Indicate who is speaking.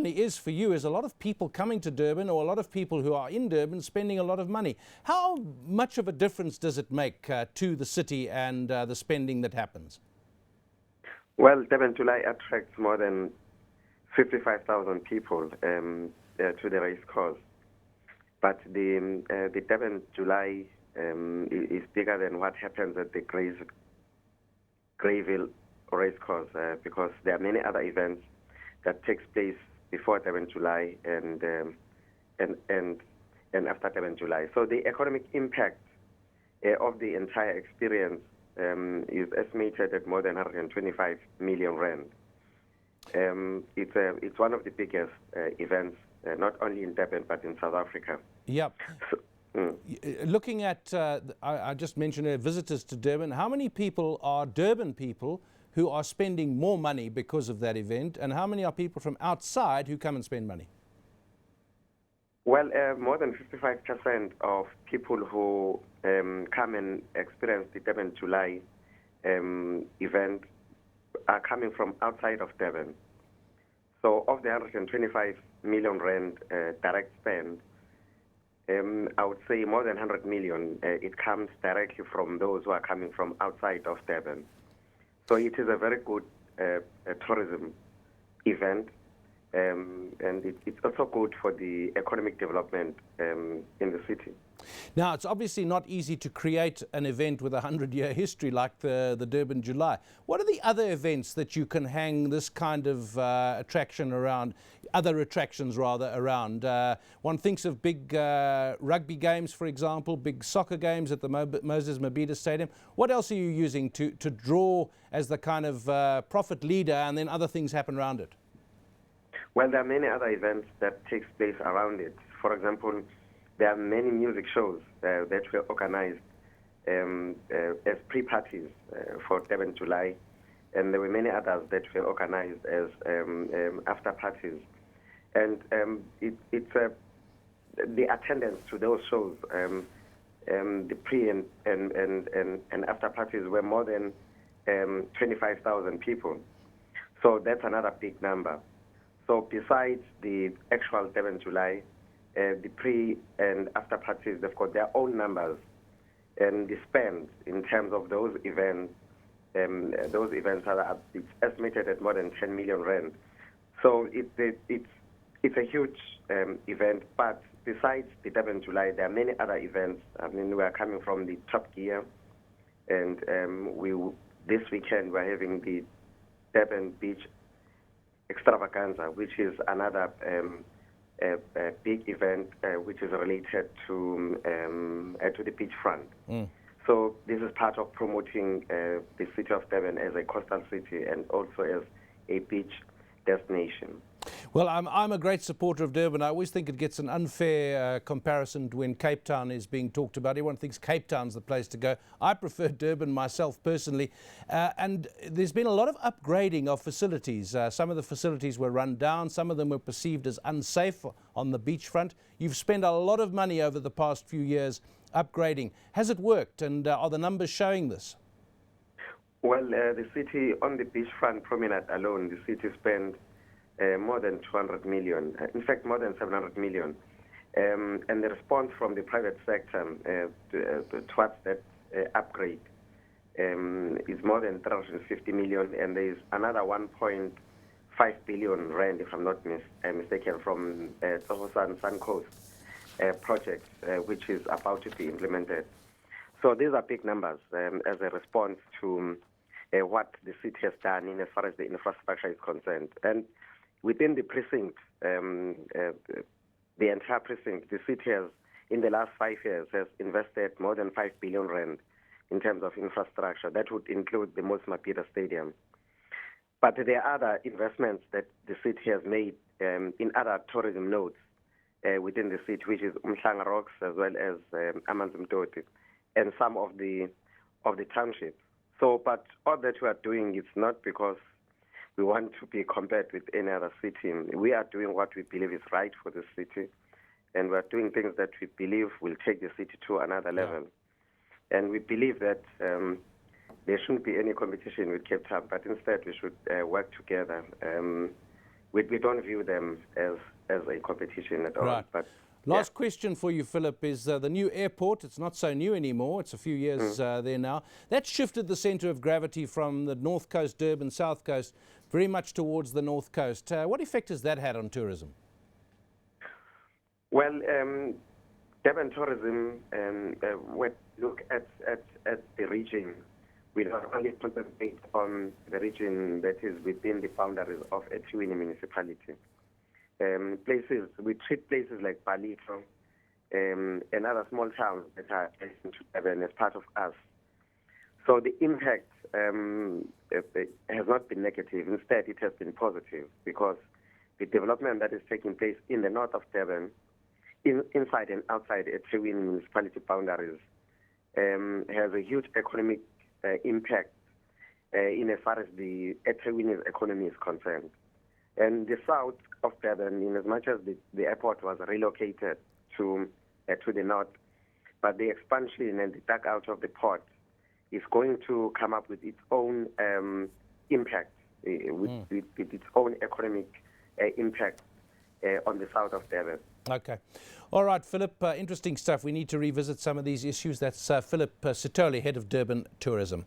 Speaker 1: certainly is for you, is a lot of people coming to Durban, or a lot of people who are in Durban spending a lot of money. How much of a difference does it make to the city and the spending that happens?
Speaker 2: Well, Durban July attracts more than 55,000 people to the race course. But the Durban July is bigger than what happens at the Greyville race course because there are many other events that takes place before Durban July and after Durban July. So the economic impact of the entire experience is estimated at more than 125 million rand. It's one of the biggest events, not only in Durban but in South Africa.
Speaker 1: Yep. So, looking at, I just mentioned visitors to Durban, how many people are Durban people who are spending more money because of that event, and how many are people from outside who come and spend money?
Speaker 2: Well, more than 55% of people who come and experience the Durban July event are coming from outside of Durban. So of the 125 million rand direct spend, I would say more than 100 million, it comes directly from those who are coming from outside of Durban. So it is a very good tourism event, and it's also good for the economic development in the city.
Speaker 1: Now, it's obviously not easy to create an event with a 100-year history like the Durban July. What are the other events that you can hang this kind of attraction around, other attractions rather, around? One thinks of big rugby games, for example, big soccer games at the Moses Mabhida Stadium. What else are you using to draw as the kind of profit leader, and then other things happen around it?
Speaker 2: Well, there are many other events that takes place around it. For example, there are many music shows that were organized as pre-parties for Durban July, and there were many others that were organized as after parties. And it's the attendance to those shows, the pre and after parties were more than 25,000 people. So that's another big number. So besides the actual Durban July, the pre and after parties, they've got their own numbers, and the spend in terms of those events are it's estimated at more than 10 million rand. So it's a huge event. But besides the Durban July, there are many other events. I mean, we are coming from the Top Gear, and this weekend we're having the Durban Beach Extravaganza, which is another a big event which is related to the beachfront. So this is part of promoting the city of Durban as a coastal city and also as a beach destination.
Speaker 1: Well, I'm a great supporter of Durban. I always think it gets an unfair comparison when Cape Town is being talked about. Everyone thinks Cape Town's the place to go. I prefer Durban myself personally. And there's been a lot of upgrading of facilities. Some of the facilities were run down. Some of them were perceived as unsafe on the beachfront. You've spent a lot of money over the past few years upgrading. Has it worked, and are the numbers showing this?
Speaker 2: Well, the city on the beachfront promenade alone, the city spent more than 200 million, in fact more than 700 million. And the response from the private sector towards that upgrade is more than 350 million, and there is another 1.5 billion rand, if I'm not mistaken, from Sun Coast project, which is about to be implemented. So these are big numbers as a response to what the city has done in as far as the infrastructure is concerned. And within the precinct, the entire precinct, the city has, in the last 5 years, has invested more than 5 billion rand in terms of infrastructure. That would include the Moses Mabhida Stadium. But there are other investments that the city has made in other tourism nodes within the city, which is Umhlanga Rocks as well as Amanzimtoti and some of the townships. So, but all that we are doing is not because we want to be compared with any other city. We are doing what we believe is right for the city, and we are doing things that we believe will take the city to another level. Yeah. And we believe that there shouldn't be any competition with Cape Town, but instead we should work together we don't view them as a competition at all.
Speaker 1: Right.
Speaker 2: But
Speaker 1: Last question for you, Phillip, is the new airport. It's not so new anymore. It's a few years there now. That's shifted the centre of gravity from the North Coast, Durban, South Coast, very much towards the North Coast. What effect has that had on tourism?
Speaker 2: Well, Durban Tourism, when we look at the region, we not only concentrate on the region that is within the boundaries of a eThekwini municipality. We treat places like Palito and other small towns that are adjacent to Durban as part of us. So the impact has not been negative. Instead, it has been positive because the development that is taking place in the north of Durban, inside and outside eThekwini municipality boundaries, has a huge economic impact in as far as the eThekwini's economy is concerned. And the south of Durban, in as much as the airport was relocated to the north, but the expansion and the dugout of the port is going to come up with its own impact, with its own economic impact on the south of Durban.
Speaker 1: Okay. All right, Phillip, interesting stuff. We need to revisit some of these issues. That's Phillip Sithole, Head of Durban Tourism.